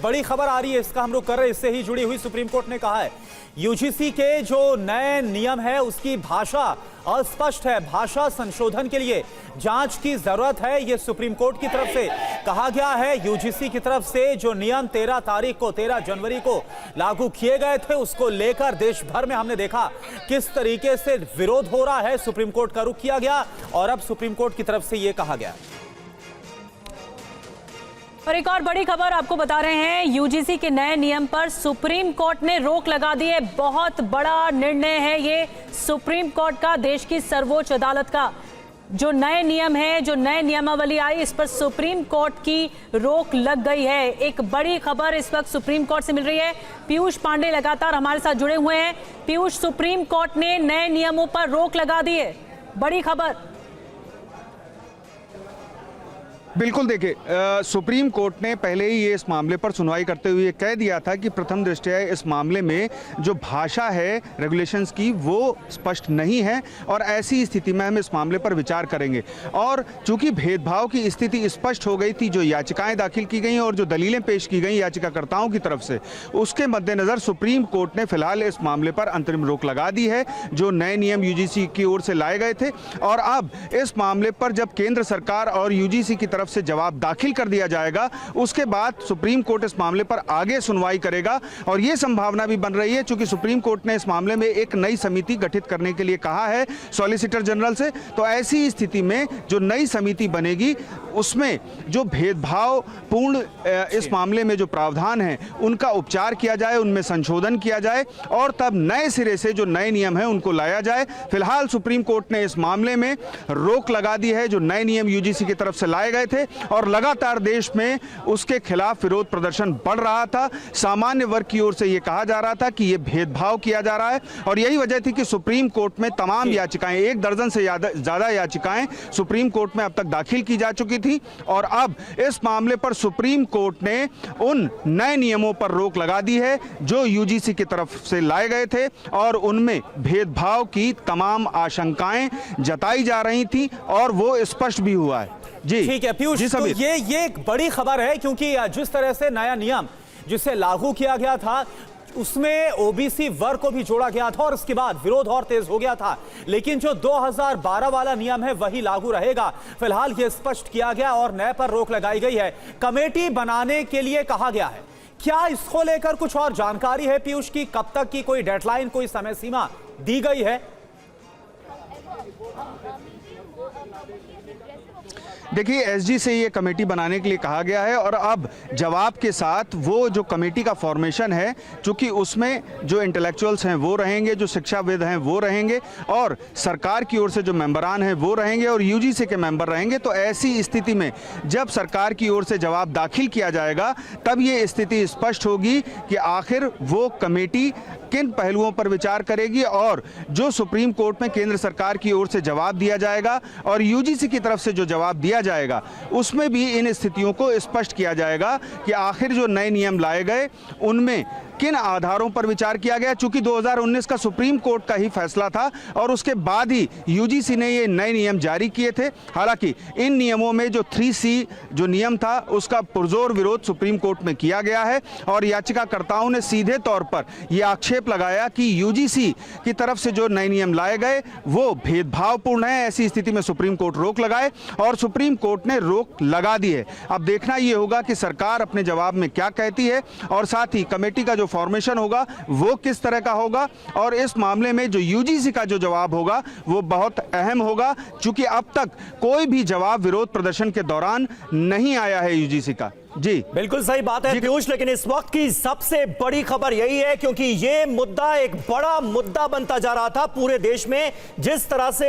बड़ी खबर आ रही है, इसका हम लोग कर रहे हैं, इससे ही जुड़ी हुई। सुप्रीम कोर्ट ने कहा है यूजीसी के जो नए नियम है उसकी भाषा अस्पष्ट है, भाषा संशोधन के लिए जांच की जरूरत है। यह सुप्रीम कोर्ट की तरफ से कहा गया है। यूजीसी की तरफ से जो नियम 13 जनवरी को लागू किए गए थे उसको लेकर देश भर में हमने देखा किस तरीके से विरोध हो रहा है। सुप्रीम कोर्ट का रुख किया गया और अब सुप्रीम कोर्ट की तरफ से यह कहा गया। और एक और बड़ी खबर आपको बता रहे हैं, यूजीसी के नए नियम पर सुप्रीम कोर्ट ने रोक लगा दी है। बहुत बड़ा निर्णय है ये सुप्रीम कोर्ट का, देश की सर्वोच्च अदालत का। जो नए नियम है, जो नए नियमावली आई, इस पर सुप्रीम कोर्ट की रोक लग गई है। एक बड़ी खबर इस वक्त सुप्रीम कोर्ट से मिल रही है। पीयूष पांडे लगातार हमारे साथ जुड़े हुए हैं। पीयूष, सुप्रीम कोर्ट ने नए नियमों पर रोक लगा दी है, बड़ी खबर। बिल्कुल, देखिए सुप्रीम कोर्ट ने पहले ही ये इस मामले पर सुनवाई करते हुए कह दिया था कि प्रथम दृष्टया इस मामले में जो भाषा है रेगुलेशंस की वो स्पष्ट नहीं है और ऐसी स्थिति में हम इस मामले पर विचार करेंगे। और चूंकि भेदभाव की स्थिति स्पष्ट हो गई थी, जो याचिकाएं दाखिल की गई और जो दलीलें पेश की गई याचिकाकर्ताओं की तरफ से, उसके मद्देनजर सुप्रीम कोर्ट ने फिलहाल इस मामले पर अंतरिम रोक लगा दी है। जो नए नियम यूजीसी की ओर से लाए गए थे और अब इस मामले पर जब केंद्र सरकार और यूजीसी की से जवाब दाखिल कर दिया जाएगा, उसके बाद सुप्रीम कोर्ट इस मामले पर आगे सुनवाई करेगा। और यह संभावना भी बन रही है, चूंकि सुप्रीम कोर्ट ने इस मामले में एक नई समिति गठित करने के लिए कहा है सॉलिसिटर जनरल से, तो ऐसी स्थिति में जो नई समिति बनेगी उसमें जो भेदभाव पूर्ण इस मामले में जो प्रावधान है उनका उपचार किया जाए, उनमें संशोधन किया जाए और तब नए सिरे से जो नए नियम है उनको लाया जाए। फिलहाल सुप्रीम कोर्ट ने इस मामले में रोक लगा दी है। जो नए नियम यूजीसी की तरफ से लाए गए थे और लगातार देश में उसके खिलाफ विरोध प्रदर्शन बढ़ रहा था, सामान्य वर्ग की ओर से यह कहा जा रहा था कि यह भेदभाव किया जा रहा है और यही वजह थी कि सुप्रीम कोर्ट में तमाम याचिकाएं, 1 दर्जन से ज्यादा याचिकाएं सुप्रीम कोर्ट में अब तक दाखिल की जा चुकी थी। और अब इस मामले पर सुप्रीम कोर्ट ने उन नए नियमों पर रोक लगा दी है जो यूजीसी की तरफ से लाए गए थे और उनमें भेदभाव की तमाम आशंकाएं जताई जा रही थी और वो स्पष्ट भी हुआ है। जी ठीक है पीयूष, तो ये एक बड़ी खबर है क्योंकि जिस तरह से नया नियम जिसे लागू किया गया था उसमें ओबीसी वर्ग को भी जोड़ा गया था और उसके बाद विरोध और तेज हो गया था, लेकिन जो 2012 वाला नियम है वही लागू रहेगा। फिलहाल यह स्पष्ट किया गया और नए पर रोक लगाई गई है। कमेटी बनाने के लिए कहा गया है, क्या इसको लेकर कुछ और जानकारी है पीयूष की? कब तक की कोई डेडलाइन, कोई समय सीमा दी गई है? देखिए, एसजी से ये कमेटी बनाने के लिए कहा गया है और अब जवाब के साथ वो जो कमेटी का फॉर्मेशन है, चूंकि उसमें जो इंटेलेक्चुअल्स हैं वो रहेंगे, जो शिक्षाविद हैं वो रहेंगे और सरकार की ओर से जो मेंबरान हैं वो रहेंगे और यूजीसी के मेंबर रहेंगे। तो ऐसी स्थिति में जब सरकार की ओर से जवाब दाखिल किया जाएगा तब ये स्थिति स्पष्ट होगी कि आखिर वो कमेटी किन पहलुओं पर विचार करेगी और जो सुप्रीम कोर्ट में केंद्र सरकार की ओर से जवाब दिया जाएगा और यूजीसी की तरफ से जो जवाब दिया जाएगा उसमें भी इन स्थितियों को स्पष्ट किया जाएगा कि आखिर जो नए नियम लाए गए उनमें किन आधारों पर विचार किया गया। चूंकि 2019 का सुप्रीम कोर्ट का ही फैसला था और उसके बाद ही यूजीसी ने ये नए नियम जारी किए थे। हालांकि इन नियमों में जो 3C जो नियम था उसका पुरजोर विरोध सुप्रीम कोर्ट में किया गया है और याचिकाकर्ताओं ने सीधे तौर पर यह आक्षेप लगाया कि यूजीसी की तरफ से जो नए नियम लाए गए वो भेदभावपूर्ण है। ऐसी स्थिति में सुप्रीम कोर्ट रोक लगाए और सुप्रीम कोर्ट ने रोक लगा दी है। अब देखना यह होगा कि सरकार अपने जवाब में क्या कहती है और साथ ही कमेटी का जो फॉर्मेशन होगा वो किस तरह का होगा और इस मामले में जो यूजीसी का जो जवाब होगा वो बहुत अहम होगा, क्योंकि अब तक कोई भी जवाब विरोध प्रदर्शन के दौरान नहीं आया है यूजीसी का। जी बिल्कुल सही बात है पीयूष, लेकिन इस वक्त की सबसे बड़ी खबर यही है क्योंकि ये मुद्दा एक बड़ा मुद्दा बनता जा रहा था पूरे देश में। जिस तरह से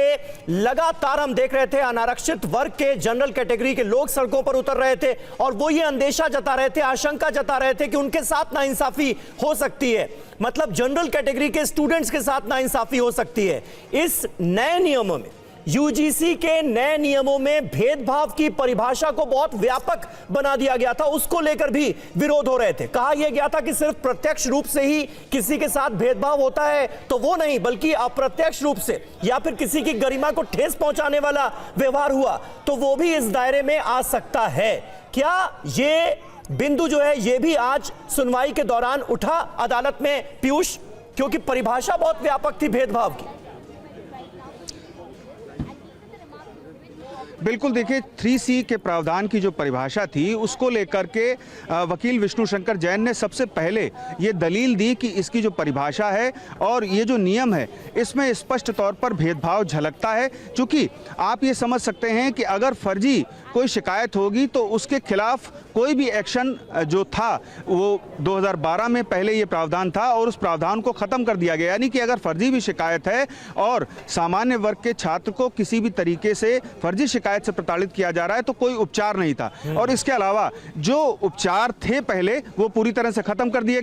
लगातार हम देख रहे थे अनारक्षित वर्ग के, जनरल कैटेगरी के लोग सड़कों पर उतर रहे थे और वो ये अंदेशा जता रहे थे, आशंका जता रहे थे कि उनके साथ नाइंसाफी हो सकती है, मतलब जनरल कैटेगरी के स्टूडेंट्स के साथ नाइंसाफी हो सकती है। इस नए नियमों में, यूजीसी के नए नियमों में भेदभाव की परिभाषा को बहुत व्यापक बना दिया गया था, उसको लेकर भी विरोध हो रहे थे। कहा यह गया था कि सिर्फ प्रत्यक्ष रूप से ही किसी के साथ भेदभाव होता है तो वो नहीं, बल्कि अप्रत्यक्ष रूप से या फिर किसी की गरिमा को ठेस पहुंचाने वाला व्यवहार हुआ तो वो भी इस दायरे में आ सकता है। क्या ये बिंदु जो है ये भी आज सुनवाई के दौरान उठा अदालत में पीयूष, क्योंकि परिभाषा बहुत व्यापक थी भेदभाव की। बिल्कुल, देखिए 3C के प्रावधान की जो परिभाषा थी उसको लेकर के वकील विष्णु शंकर जैन ने सबसे पहले ये दलील दी कि इसकी जो परिभाषा है और ये जो नियम है इसमें स्पष्ट तौर पर भेदभाव झलकता है। क्योंकि आप ये समझ सकते हैं कि अगर फर्जी कोई शिकायत होगी तो उसके खिलाफ कोई भी एक्शन जो था वो 2012 में पहले ये प्रावधान था और उस प्रावधान को ख़त्म कर दिया गया। यानी कि अगर फर्जी भी शिकायत है और सामान्य वर्ग के छात्र को किसी भी तरीके से फर्जी शिकायत से प्रताड़ित किया जा रहा है तो कोई उपचार नहीं था, और इसके अलावा जो उपचार थे पहले वो पूरी तरह से ख़त्म कर दिए गए।